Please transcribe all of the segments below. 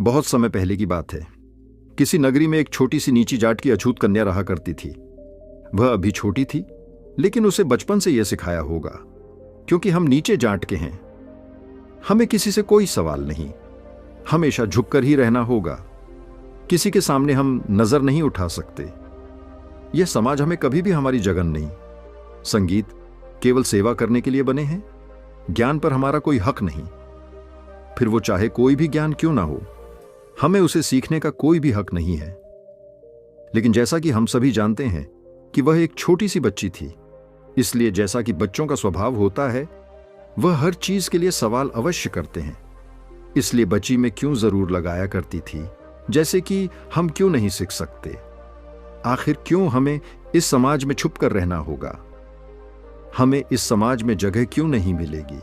बहुत समय पहले की बात है। किसी नगरी में एक छोटी सी नीची जाट की अछूत कन्या रहा करती थी। वह अभी छोटी थी, लेकिन उसे बचपन से यह सिखाया होगा, क्योंकि हम नीचे जाट के हैं, हमें किसी से कोई सवाल नहीं, हमेशा झुककर ही रहना होगा, किसी के सामने हम नजर नहीं उठा सकते। यह समाज हमें कभी भी हमारी जगह नहीं। संगीत केवल सेवा करने के लिए बने हैं, ज्ञान पर हमारा कोई हक नहीं। फिर वो चाहे कोई भी ज्ञान क्यों ना हो, हमें उसे सीखने का कोई भी हक नहीं है। लेकिन जैसा कि हम सभी जानते हैं कि वह एक छोटी सी बच्ची थी, इसलिए जैसा कि बच्चों का स्वभाव होता है, वह हर चीज के लिए सवाल अवश्य करते हैं। इसलिए बच्ची में क्यों जरूर लगाया करती थी, जैसे कि हम क्यों नहीं सीख सकते, आखिर क्यों हमें इस समाज में छुप कर रहना होगा, हमें इस समाज में जगह क्यों नहीं मिलेगी,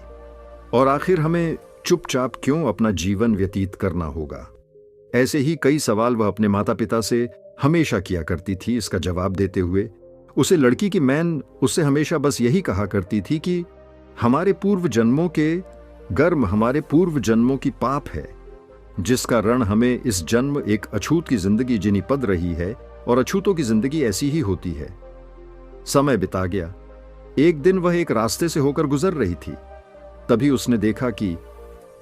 और आखिर हमें चुपचाप क्यों अपना जीवन व्यतीत करना होगा। ऐसे ही कई सवाल वह अपने माता पिता से हमेशा किया करती थी। इसका जवाब देते हुए उसे लड़की की मैन उससे हमेशा बस यही कहा करती थी कि हमारे पूर्व जन्मों के कर्म हमारे पूर्व जन्मों की पाप है, जिसका ऋण हमें इस जन्म एक अछूत की जिंदगी जीनी पड़ रही है, और अछूतों की जिंदगी ऐसी ही होती है। समय बिता गया। एक दिन वह एक रास्ते से होकर गुजर रही थी। तभी उसने देखा कि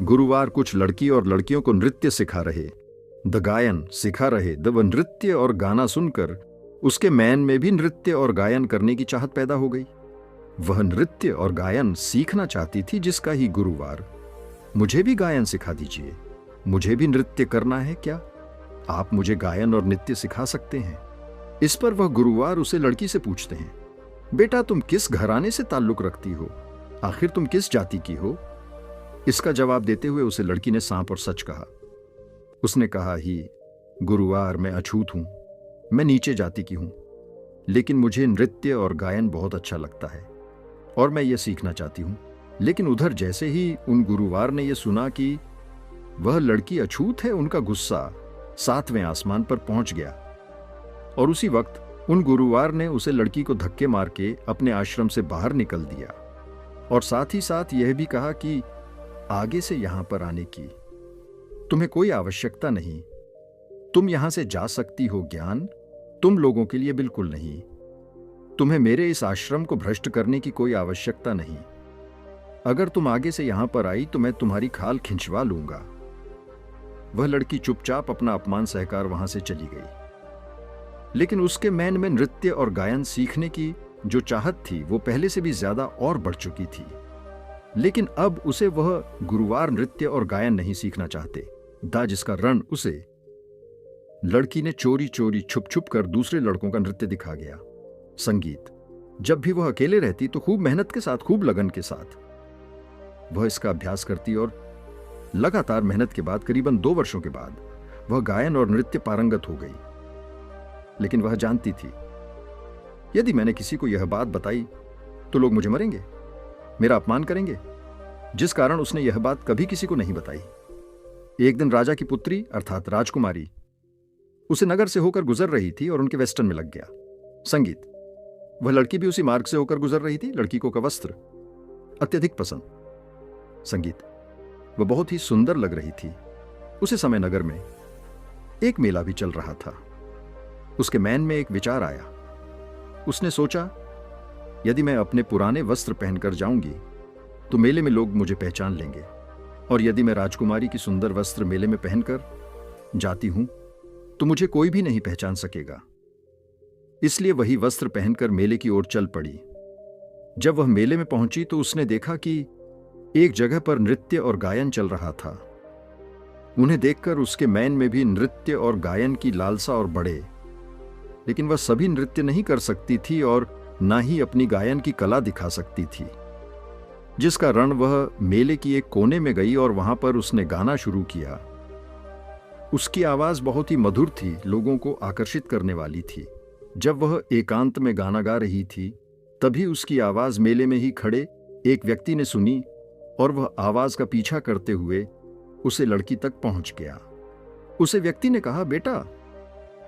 गुरुवार कुछ लड़की और लड़कियों को नृत्य सिखा रहे, गायन सिखा रहे। वह नृत्य और गाना सुनकर उसके मैन में भी नृत्य और गायन करने की चाहत पैदा हो गई। वह नृत्य और गायन सीखना चाहती थी, जिसका ही गुरुवार। मुझे भी गायन सिखा दीजिए, मुझे भी नृत्य करना है, क्या आप मुझे गायन और नृत्य सिखा सकते हैं? इस पर वह गुरुवार उसे लड़की से पूछते हैं, बेटा तुम किस घराने से ताल्लुक रखती हो, आखिर तुम किस जाति की हो? इसका जवाब देते हुए उसे लड़की ने सांप और सच कहा। उसने कहा ही, गुरुवार मैं अछूत हूं, मैं नीचे जाति की हूं, लेकिन मुझे नृत्य और गायन बहुत अच्छा लगता है और मैं यह सीखना चाहती हूं। लेकिन उधर जैसे ही उन गुरुवार ने यह सुना कि वह लड़की अछूत है, उनका गुस्सा 7वें आसमान पर पहुंच गया, और उसी वक्त उन गुरुवार ने उसे लड़की को धक्के मार के अपने आश्रम से बाहर निकल दिया, और साथ ही साथ यह भी कहा कि आगे से यहां पर आने की तुम्हें कोई आवश्यकता नहीं, तुम यहां से जा सकती हो, ज्ञान तुम लोगों के लिए बिल्कुल नहीं, तुम्हें मेरे इस आश्रम को भ्रष्ट करने की कोई आवश्यकता नहीं, अगर तुम आगे से यहां पर आई तो मैं तुम्हारी खाल खिंचवा लूंगा। वह लड़की चुपचाप अपना अपमान सहकार वहां से चली गई। लेकिन उसके मैन में नृत्य और गायन सीखने की जो चाहत थी वो पहले से भी ज्यादा और बढ़ चुकी थी। लेकिन अब उसे वह गुरुवार नृत्य और गायन नहीं सीखना चाहते दा, जिसका रण उसे लड़की ने चोरी चोरी छुप छुप कर दूसरे लड़कों का नृत्य दिखा गया। संगीत जब भी वह अकेले रहती तो खूब मेहनत के साथ, खूब लगन के साथ वह इसका अभ्यास करती, और लगातार मेहनत के बाद करीबन 2 वर्षों के बाद वह गायन और नृत्य पारंगत हो गई। लेकिन वह जानती थी, यदि मैंने किसी को यह बात बताई तो लोग मुझे मरेंगे, मेरा अपमान करेंगे, जिस कारण उसने यह बात कभी किसी को नहीं बताई। एक दिन राजा की पुत्री अर्थात राजकुमारी उसे नगर से होकर गुजर रही थी और उनके वेस्टर्न में लग गया। संगीत वह लड़की भी उसी मार्ग से होकर गुजर रही थी। लड़की को का वस्त्र अत्यधिक पसंद। संगीत वह बहुत ही सुंदर लग रही थी। उसी समय नगर में एक मेला भी चल रहा था। उसके मैन में एक विचार आया। उसने सोचा, यदि मैं अपने पुराने वस्त्र पहनकर जाऊंगी तो मेले में लोग मुझे पहचान लेंगे, और यदि मैं राजकुमारी की सुंदर वस्त्र मेले में पहनकर जाती हूं तो मुझे कोई भी नहीं पहचान सकेगा। इसलिए वही वस्त्र पहनकर मेले की ओर चल पड़ी। जब वह मेले में पहुंची तो उसने देखा कि एक जगह पर नृत्य और गायन चल रहा था। उन्हें देखकर उसके मैन में भी नृत्य और गायन की लालसा और बढ़े। लेकिन वह सभी नृत्य नहीं कर सकती थी और ना ही अपनी गायन की कला दिखा सकती थी, जिस कारण वह मेले की एक कोने में गई और वहां पर उसने गाना शुरू किया। उसकी आवाज बहुत ही मधुर थी, लोगों को आकर्षित करने वाली थी। जब वह एकांत में गाना गा रही थी तभी उसकी आवाज मेले में ही खड़े एक व्यक्ति ने सुनी, और वह आवाज का पीछा करते हुए उसे लड़की तक पहुंच गया। उसे व्यक्ति ने कहा, बेटा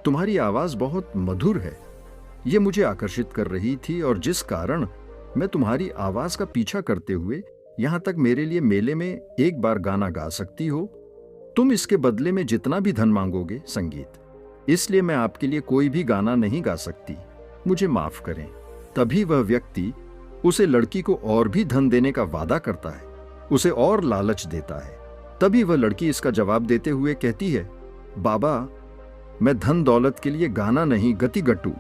तुम्हारी आवाज बहुत मधुर है, यह मुझे आकर्षित कर रही थी, और जिस कारण मैं तुम्हारी आवाज का पीछा करते हुए यहां तक मेरे लिए मेले में एक बार गाना गा सकती हो, तुम इसके बदले में जितना भी धन मांगोगे संगीत, इसलिए मैं आपके लिए कोई भी गाना नहीं गा सकती, मुझे माफ करें। तभी वह व्यक्ति उसे लड़की को और भी धन देने का वादा करता है, उसे और लालच देता है। तभी वह लड़की इसका जवाब देते हुए कहती है, बाबा, मैं धन दौलत के लिए गाना नहीं गति गट्टू,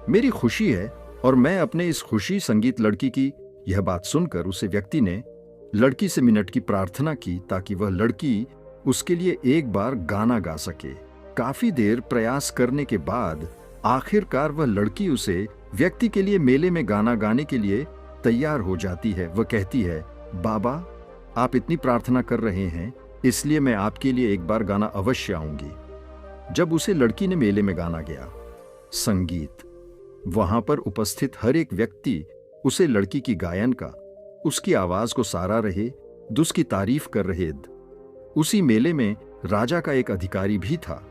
मेरी खुशी है और मैं अपने इस खुशी संगीत। लड़की की यह बात सुनकर उसे व्यक्ति ने लड़की से मिनट की प्रार्थना की ताकि वह लड़की उसके लिए एक बार गाना गा सके। काफी देर प्रयास करने के बाद आखिरकार वह लड़की उसे व्यक्ति के लिए मेले में गाना गाने के लिए तैयार हो जाती है। वह कहती है, बाबा, आप इतनी प्रार्थना कर रहे हैं, इसलिए मैं आपके लिए एक बार गाना अवश्य आऊंगी। जब उसे लड़की ने मेले में गाना गया संगीत, वहां पर उपस्थित हर एक व्यक्ति उसे लड़की की गायन का, उसकी आवाज को सराह रहे, उसकी तारीफ कर रहे। उसी मेले में राजा का एक अधिकारी भी था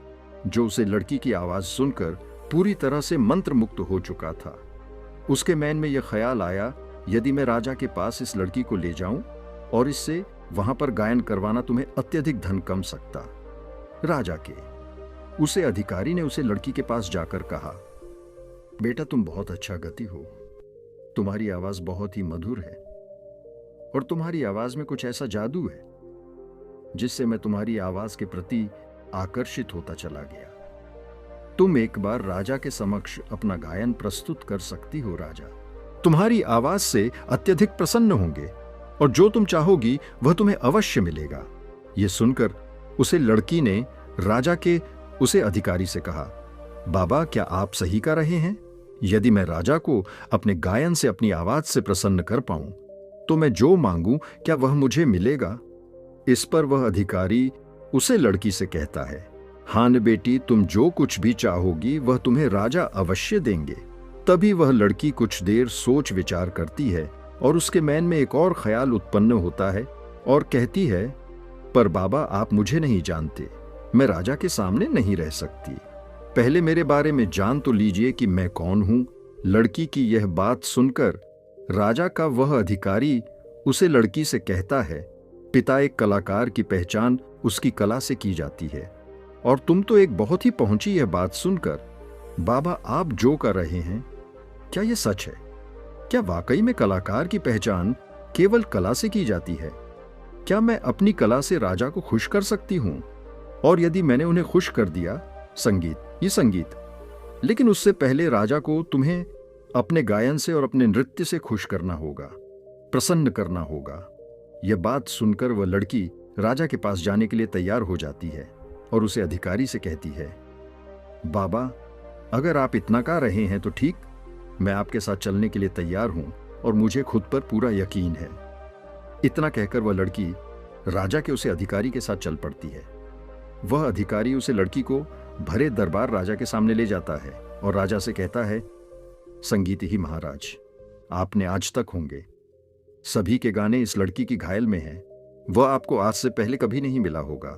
जो उसे लड़की की आवाज सुनकर पूरी तरह से मंत्रमुग्ध हो चुका था। उसके मन में यह ख्याल आया, यदि मैं राजा के पास इस लड़की को ले जाऊं और इससे वहां पर गायन करवाना, तुम्हें अत्यधिक धन कम सकता। राजा के उसे अधिकारी ने उसे लड़की के पास जाकर कहा, बेटा, तुम बहुत अच्छा गाती हो, तुम्हारी आवाज बहुत ही मधुर है और तुम्हारी आवाज में कुछ ऐसा जादू है जिससे मैं तुम्हारी आवाज के प्रति आकर्षित होता चला गया। तुम एक बार राजा के समक्ष अपना गायन प्रस्तुत कर सकती हो। राजा तुम्हारी आवाज से अत्यधिक प्रसन्न होंगे और जो तुम चाहोगी वह तुम्हें अवश्य मिलेगा। यह सुनकर उसे लड़की ने राजा के उसे अधिकारी से कहा, बाबा, क्या आप सही कह रहे हैं? यदि मैं राजा को अपने गायन से, अपनी आवाज से प्रसन्न कर पाऊं तो मैं जो मांगूं क्या वह मुझे मिलेगा? इस पर वह अधिकारी उसे लड़की से कहता है, हाँ न बेटी, तुम जो कुछ भी चाहोगी वह तुम्हें राजा अवश्य देंगे। तभी वह लड़की कुछ देर सोच विचार करती है और उसके मन में एक और ख्याल उत्पन्न होता है और कहती है, पर बाबा, आप मुझे नहीं जानते, मैं राजा के सामने नहीं रह सकती, पहले मेरे बारे में जान तो लीजिए कि मैं कौन हूं। लड़की की यह बात सुनकर राजा का वह अधिकारी उसे लड़की से कहता है, पिता एक कलाकार की पहचान उसकी कला से की जाती है और तुम तो एक बहुत ही पहुंची। यह बात सुनकर, बाबा, आप जो कर रहे हैं क्या यह सच है? क्या वाकई में कलाकार की पहचान केवल कला से की जाती है? क्या मैं अपनी कला से राजा को खुश कर सकती हूं? और यदि मैंने उन्हें खुश कर दिया, संगीत, लेकिन उससे पहले राजा को तुम्हें अपने गायन से और अपने नृत्य से खुश करना होगा, प्रसन्न करना होगा। यह बात सुनकर वह लड़की राजा के पास जाने के लिए तैयार हो जाती है और उसे अधिकारी से कहती है, बाबा, अगर आप इतना कह रहे हैं तो ठीक, मैं आपके साथ चलने के लिए तैयार हूं और मुझे खुद पर पूरा यकीन है। इतना कहकर वह लड़की राजा के उसे अधिकारी के साथ चल पड़ती है। वह अधिकारी उसे लड़की को भरे दरबार राजा के सामने ले जाता है और राजा से कहता है, संगीत ही महाराज, आपने आज तक होंगे सभी के गाने इस लड़की की घायल में हैं, वह आपको आज से पहले कभी नहीं मिला होगा।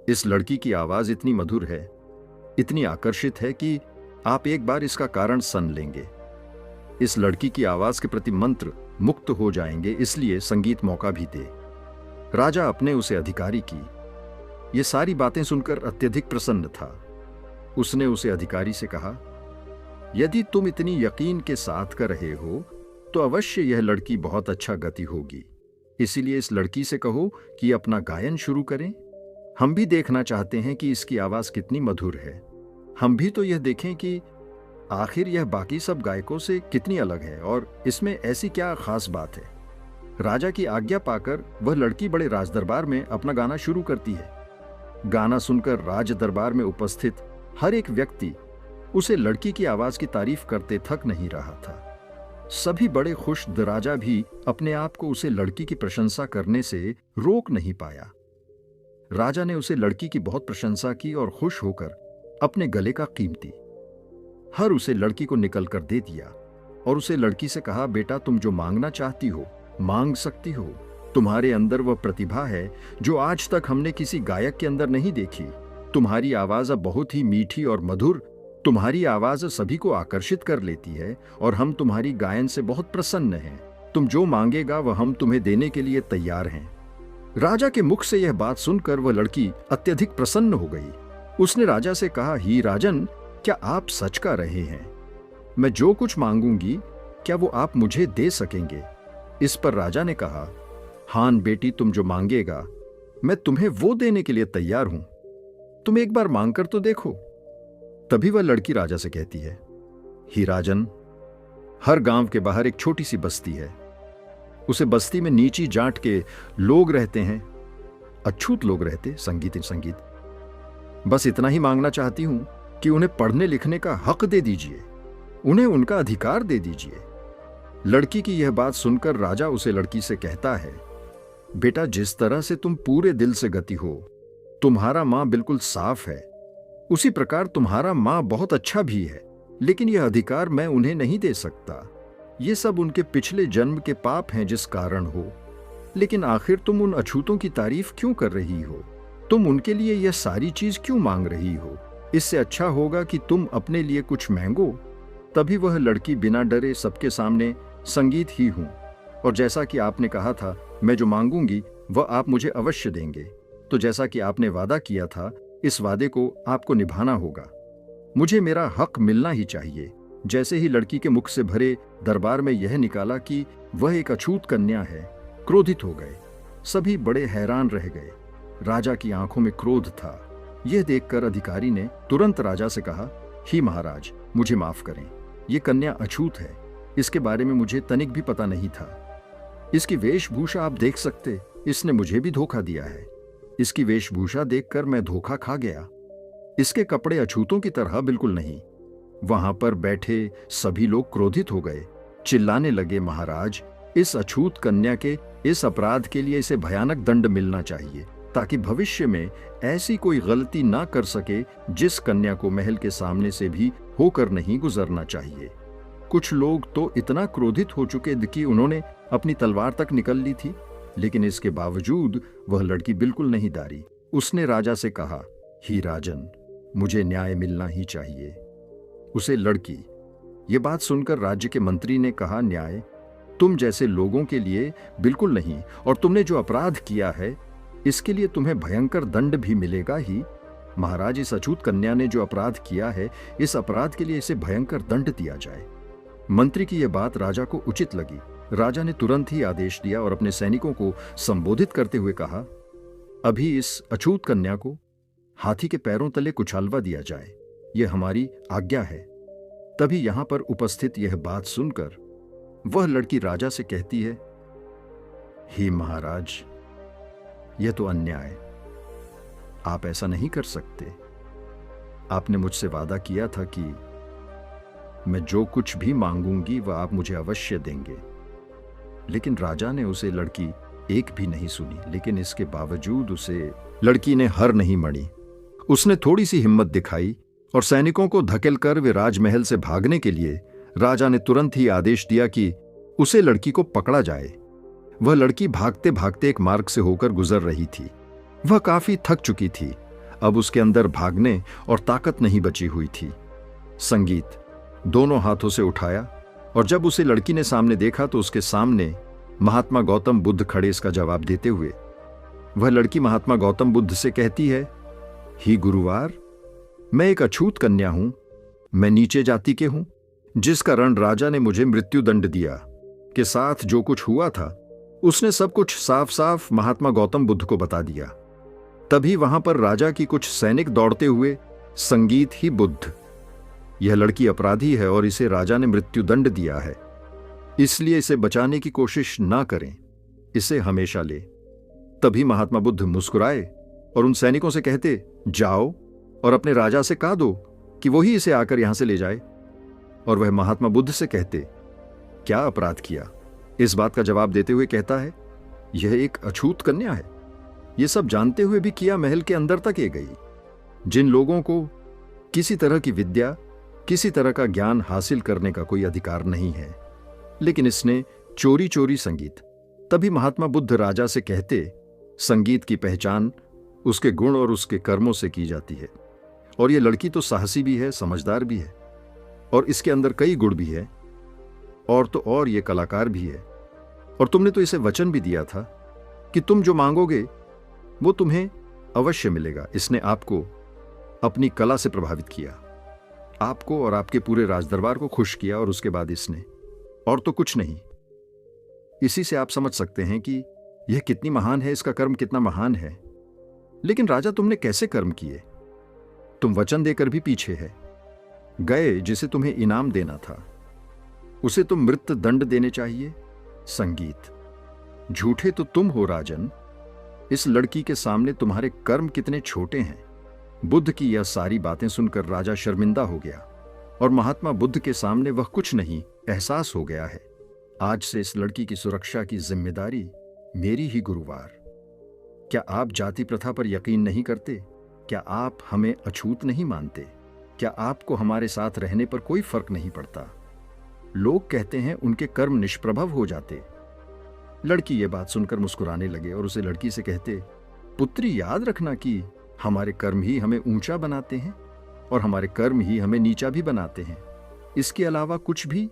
इस लड़की की आवाज इतनी मधुर है, इतनी आकर्षित है कि आप एक बार इसका कारण सुन लेंगे। इस लड़की की आवाज के प्रति मंत्र मुक्त हो जाएंगे, इसलिए संगीत मौका भी दे। राजा अपने उसे अधिकारी की ये सारी बातें सुनकर अत्यधिक प्रसन्न था। उसने उसे अधिकारी से कहा, यदि तुम इतनी यकीन के साथ कर रहे हो तो अवश्य यह लड़की बहुत अच्छा गाती होगी, इसीलिए इस लड़की से कहो कि अपना गायन शुरू करें। हम भी देखना चाहते हैं कि इसकी आवाज कितनी मधुर है। हम भी तो यह देखें कि आखिर यह बाकी सब गायकों से कितनी अलग है और इसमें ऐसी क्या खास बात है। राजा की आज्ञा पाकर वह लड़की बड़े राज दरबार में अपना गाना शुरू करती है। गाना सुनकर राज दरबार में उपस्थित हर एक व्यक्ति उसे लड़की की आवाज की तारीफ करते थक नहीं रहा था। सभी बड़े खुश, राजा भी अपने आप को उसे लड़की की प्रशंसा करने से रोक नहीं पाया। राजा ने उसे लड़की की बहुत प्रशंसा की और खुश होकर अपने गले का कीमती हर उसे लड़की को निकल कर दे दिया और उसे लड़की से कहा, बेटा, तुम जो मांगना चाहती हो मांग सकती हो। तुम्हारे अंदर वह प्रतिभा है जो आज तक हमने किसी गायक के अंदर नहीं देखी। तुम्हारी आवाज अब बहुत ही मीठी और मधुर, तुम्हारी आवाज सभी को आकर्षित कर लेती है और हम तुम्हारी गायन से बहुत प्रसन्न हैं। तुम जो मांगेगा वह हम तुम्हें देने के लिए तैयार हैं। राजा के मुख से यह बात सुनकर वह लड़की अत्यधिक प्रसन्न हो गई। उसने राजा से कहा, ही राजन, क्या आप सच कह रहे हैं? मैं जो कुछ मांगूंगी क्या वो आप मुझे दे सकेंगे? इस पर राजा ने कहा, हान बेटी, तुम जो मांगेगा मैं तुम्हें वो देने के लिए तैयार हूं। तुम एक बार मांग कर तो देखो। तभी वह लड़की राजा से कहती है, ही राजन, हर गांव के बाहर एक छोटी सी बस्ती है। उसे बस्ती में नीची जाट के लोग रहते हैं, अछूत लोग रहते, संगीत। बस इतना ही मांगना चाहती हूं कि उन्हें पढ़ने लिखने का हक दे दीजिए, उन्हें उनका अधिकार दे दीजिए। लड़की की यह बात सुनकर राजा उसे लड़की से कहता है, बेटा, जिस तरह से तुम पूरे दिल से गति हो, तुम्हारा मां बिल्कुल साफ है, उसी प्रकार तुम्हारा मां बहुत अच्छा भी है, लेकिन यह अधिकार मैं उन्हें नहीं दे सकता। ये सब उनके पिछले जन्म के पाप हैं जिस कारण हो। लेकिन आखिर तुम उन अछूतों की तारीफ क्यों कर रही हो? तुम उनके लिए यह सारी चीज क्यों मांग रही हो? इससे अच्छा होगा कि तुम अपने लिए कुछ मांगो। तभी वह लड़की बिना डरे सबके सामने, संगीत ही हूं, और जैसा कि आपने कहा था, मैं जो मांगूंगी वह आप मुझे अवश्य देंगे। तो जैसा कि आपने वादा किया था, इस वादे को आपको निभाना होगा। मुझे मेरा हक मिलना ही चाहिए। जैसे ही लड़की के मुख से भरे दरबार में यह निकाला कि वह एक अछूत कन्या है, क्रोधित हो गए। सभी बड़े हैरान रह गए। राजा की आंखों में क्रोध था। यह देखकर अधिकारी ने तुरंत राजा से कहा, ही महाराज, मुझे माफ करें, यह कन्या अछूत है। इसके बारे में मुझे तनिक भी पता नहीं था। इसकी वेशभूषा आप देख सकते, इसने मुझे भी धोखा दिया है। इसकी वेशभूषा देखकर मैं धोखा खा गया। इसके कपड़े अछूतों की तरह बिल्कुल नहीं। वहां पर बैठे सभी लोग क्रोधित हो गए, चिल्लाने लगे, महाराज, इस अछूत कन्या के इस अपराध के लिए इसे भयानक दंड मिलना चाहिए, ताकि भविष्य में ऐसी कोई गलती ना कर सके जिस कन्या को महल के सामने से भी होकर नहीं गुजरना चाहिए। कुछ लोग तो इतना क्रोधित हो चुके कि उन्होंने अपनी तलवार तक निकल ली थी, लेकिन इसके बावजूद वह लड़की बिल्कुल नहीं डारी। उसने राजा से कहा, ही राजन, मुझे न्याय मिलना ही चाहिए। उसे लड़की। यह बात सुनकर राज्य के मंत्री ने कहा, न्याय तुम जैसे लोगों के लिए बिल्कुल नहीं, और तुमने जो अपराध किया है इसके लिए तुम्हें भयंकर दंड भी मिलेगा ही। महाराज, इस अछूत कन्या ने जो अपराध किया है, इस अपराध के लिए इसे भयंकर दंड दिया जाए। मंत्री की यह बात राजा को उचित लगी। राजा ने तुरंत ही आदेश दिया और अपने सैनिकों को संबोधित करते हुए कहा, अभी इस अछूत कन्या को हाथी के पैरों तले कुचलवा दिया जाए, यह हमारी आज्ञा है। तभी यहां पर उपस्थित यह बात सुनकर वह लड़की राजा से कहती है, हे महाराज, यह तो अन्याय, आप ऐसा नहीं कर सकते। आपने मुझसे वादा किया था कि मैं जो कुछ भी मांगूंगी वह आप मुझे अवश्य देंगे। लेकिन राजा ने उसे लड़की एक भी नहीं सुनी, लेकिन इसके बावजूद उसे लड़की ने हर नहीं मणी। उसने थोड़ी सी हिम्मत दिखाई और सैनिकों को धकेलकर वे राजमहल से भागने के लिए राजा ने तुरंत ही आदेश दिया कि उसे लड़की को पकड़ा जाए। वह लड़की भागते भागते एक मार्ग से होकर गुजर रही थी। वह काफी थक चुकी थी। अब उसके अंदर भागने और ताकत नहीं बची हुई थी। संगीत दोनों हाथों से उठाया और जब उसे लड़की ने सामने देखा तो उसके सामने महात्मा गौतम बुद्ध खड़े इसका जवाब देते हुए। वह लड़की महात्मा गौतम बुद्ध से कहती है, ही गुरुवार, मैं एक अछूत कन्या हूं, मैं नीचे जाति के हूं, जिस कारण राजा ने मुझे मृत्यु दंड दिया। के साथ जो कुछ हुआ था उसने सब कुछ साफ साफ महात्मा गौतम बुद्ध को बता दिया। तभी वहां पर राजा की कुछ सैनिक दौड़ते हुए, संगीत ही बुद्ध, यह लड़की अपराधी है और इसे राजा ने मृत्यु दंड दिया है, इसलिए इसे बचाने की कोशिश ना करें, इसे हमेशा ले। तभी महात्मा बुद्ध मुस्कुराए और उन सैनिकों से कहते, जाओ और अपने राजा से कह दो कि वही इसे आकर यहां से ले जाए। और वह महात्मा बुद्ध से कहते, क्या अपराध किया? इस बात का जवाब देते हुए कहता है, यह एक अछूत कन्या है। यह सब जानते हुए भी किया महल के अंदर तक ये गई। जिन लोगों को किसी तरह की विद्या, किसी तरह का ज्ञान हासिल करने का कोई अधिकार नहीं है, लेकिन इसने चोरी चोरी संगीत। तभी महात्मा बुद्ध राजा से कहते, संगीत की पहचान उसके गुण और उसके कर्मों से की जाती है, और यह लड़की तो साहसी भी है, समझदार भी है, और इसके अंदर कई गुण भी है, और तो और ये कलाकार भी है। और तुमने तो इसे वचन भी दिया था कि तुम जो मांगोगे वो तुम्हें अवश्य मिलेगा। इसने आपको अपनी कला से प्रभावित किया, आपको और आपके पूरे राजदरबार को खुश किया, और उसके बाद इसने और तो कुछ नहीं। इसी से आप समझ सकते हैं कि यह कितनी महान है, इसका कर्म कितना महान है। लेकिन राजा, तुमने कैसे कर्म किए? तुम वचन देकर भी पीछे गए। जिसे तुम्हें इनाम देना था उसे तुम मृत्यु दंड देने चाहिए। संगीत, झूठे तो तुम हो राजन। इस लड़की के सामने तुम्हारे कर्म कितने छोटे हैं। बुद्ध की यह सारी बातें सुनकर राजा शर्मिंदा हो गया, और महात्मा बुद्ध के सामने वह कुछ नहीं एहसास हो गया है। आज से इस लड़की की सुरक्षा की जिम्मेदारी मेरी ही गुरुवार। क्या आप जाति प्रथा पर यकीन नहीं करते? क्या आप हमें अछूत नहीं मानते? क्या आपको हमारे साथ रहने पर कोई फर्क नहीं पड़ता? लोग कहते हैं उनके कर्म निष्प्रभव हो जाते। लड़की ये बात सुनकर मुस्कुराने लगे और उसे लड़की से कहते, पुत्री, याद रखना कि हमारे कर्म ही हमें ऊंचा बनाते हैं और हमारे कर्म ही हमें नीचा भी बनाते हैं। इसके अलावा कुछ भी,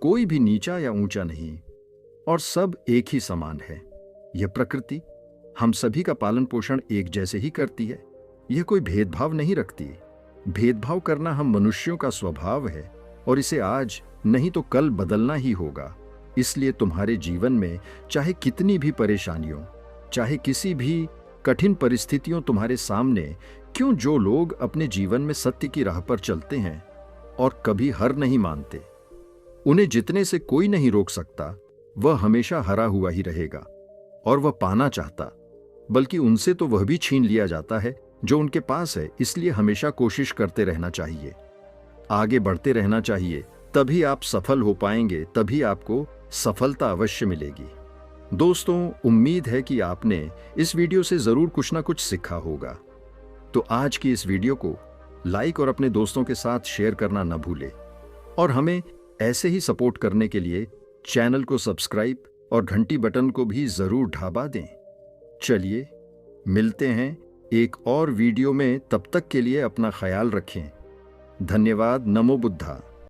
कोई भी नीचा या ऊंचा नहीं, और सब एक ही समान है। यह प्रकृति हम सभी का पालन पोषण एक जैसे ही करती है। यह कोई भेदभाव नहीं रखती। भेदभाव करना हम मनुष्यों का स्वभाव है, और इसे आज नहीं तो कल बदलना ही होगा। इसलिए तुम्हारे जीवन में चाहे कितनी भी परेशानियों, चाहे किसी भी कठिन परिस्थितियों तुम्हारे सामने क्यों, जो लोग अपने जीवन में सत्य की राह पर चलते हैं और कभी हार नहीं मानते, उन्हें जितने से कोई नहीं रोक सकता। वह हमेशा हारा हुआ ही रहेगा, और वह पाना चाहता, बल्कि उनसे तो वह भी छीन लिया जाता है जो उनके पास है। इसलिए हमेशा कोशिश करते रहना चाहिए, आगे बढ़ते रहना चाहिए। तभी आप सफल हो पाएंगे, तभी आपको सफलता अवश्य मिलेगी। दोस्तों, उम्मीद है कि आपने इस वीडियो से जरूर कुछ ना कुछ सीखा होगा। तो आज की इस वीडियो को लाइक और अपने दोस्तों के साथ शेयर करना न भूलें, और हमें ऐसे ही सपोर्ट करने के लिए चैनल को सब्सक्राइब और घंटी बटन को भी जरूर ढाबा दें। चलिए मिलते हैं एक और वीडियो में, तब तक के लिए अपना ख्याल रखें। धन्यवाद। नमो बुद्धा।